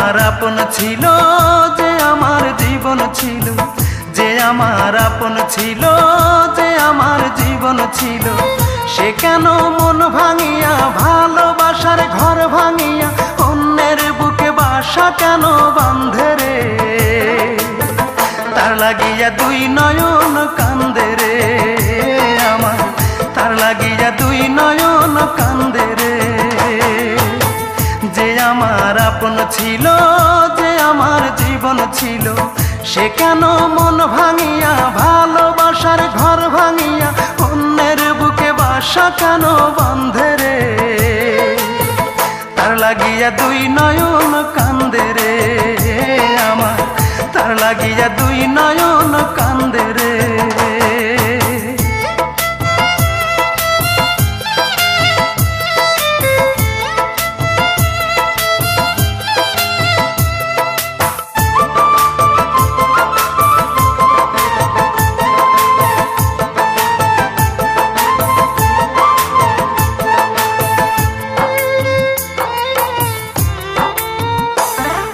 আমার আপন ছিল, যে আমার জীবন ছিল, যে আমার আপন ছিল, যে আমার জীবন ছিল, সে কেন মন ভাঙিয়া ভালোবাসার ঘর ভাঙিয়া অন্যের বুকে বাসা কেন বাঁধে রে? তার লাগিয়া দুই নয়ন কান্দে রে আমার, তার লাগিয়া দুই নয়ন কান্দে রে। যে আমার আপন ছিল, যে আমার জীবন ছিল, সে কেন মন ভাঙিয়া ভালোবাসার ঘর ভাঙিয়া অন্যের বুকে বাসা কেন বাঁধে রে? তার লাগিয়া দুই নয়ন কান্দে রে আমার, তার লাগিয়া দুই নয়ন কান্দে রে।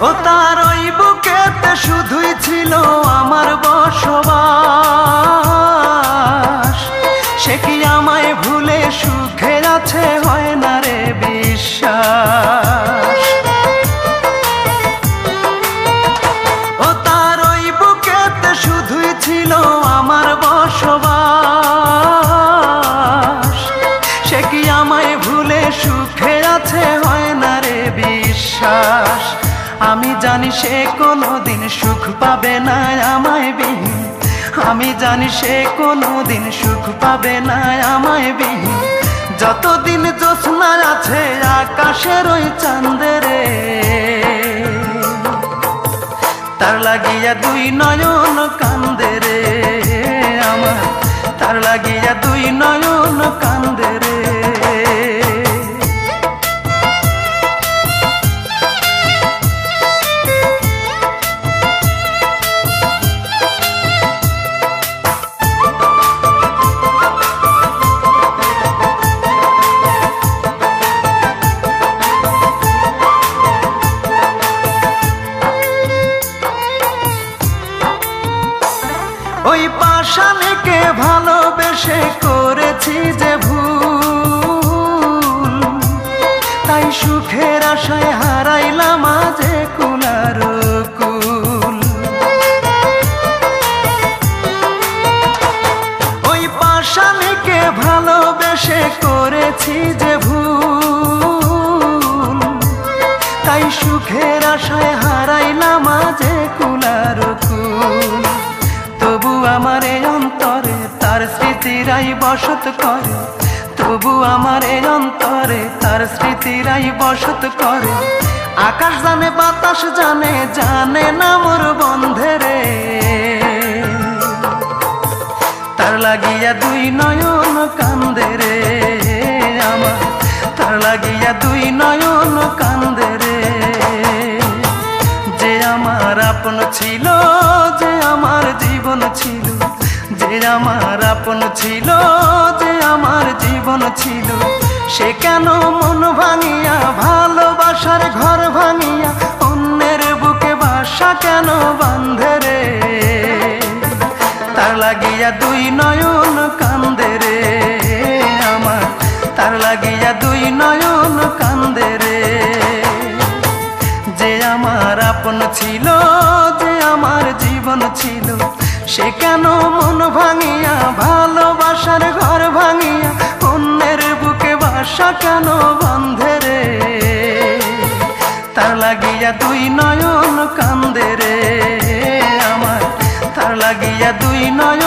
ও তার ওই বুকেতে শুধুই ছিল আমার বসবাস, সে কি আমায় ভুলে সুখে আছে হয় না রে বিশ্বাস? ও তার ওই বুকেতে শুধুই ছিল আমার বসবাস, সে কি আমায় ভুলে সুখে আছে হয় না রে বিশ্বাস? আমি জানি সে কোনোদিন সুখ পাবে না আমায় বিহীন, আমি জানি সে কোনোদিন সুখ পাবে না আমায় বিহীন। যতদিন জ্যোৎস্না আছে আকাশের ওই চাঁদে রে, তার লাগিয়া দুই নয়ন কান্দে রে আমার, তার লাগিয়া দুই নয়ন কান্দে রে। ওই পাষাণীকে ভালোবেসে করেছি যে ভুল, তাই সুখের আশায় হারাইলাম আজে কুলার কুল। ওই পাষাণীকে ভালোবেসে করেছি যে ভুল, তাই সুখের আশায় হারাইলাম আজে কুলার কুল। তবু আমার এই অন্তরে তার স্মৃতিরাই বসত করে, তবু আমার এই অন্তরে তার স্মৃতিরাই বসত করে। আকাশ জানে বাতাস জানে, জানে না মোর বন্ধে রে। তার লাগিয়া দুই নয়ন কান্দে রে আমার, তার লাগিয়া দুই নয়ন কান্দে রে। যে আমার আপন ছিল, যে আমার জীবন ছিল, যে আমার আপন ছিল, যে আমার জীবন ছিল, সে কেন মন ভাঙিয়া ভালোবাসার ঘর ভাঙিয়া অন্যের বুকে বাসা কেন বাঁধে রে? তার লাগিয়া দুই নয়ন কান্দে রে আমার, তার লাগিয়া দুই নয়ন কান্দে রে। যে আমার আপন ছিল, যে আমার জীবন ছিল, সে কেন মন ভাঙিয়া ভালোবাসার ঘর ভাঙিয়া অন্যের বুকে বাসা কেন বাঁধে রে? তার লাগিয়া দুই নয়ন কান্দে রে আমার, তার লাগিয়া দুই নয়ন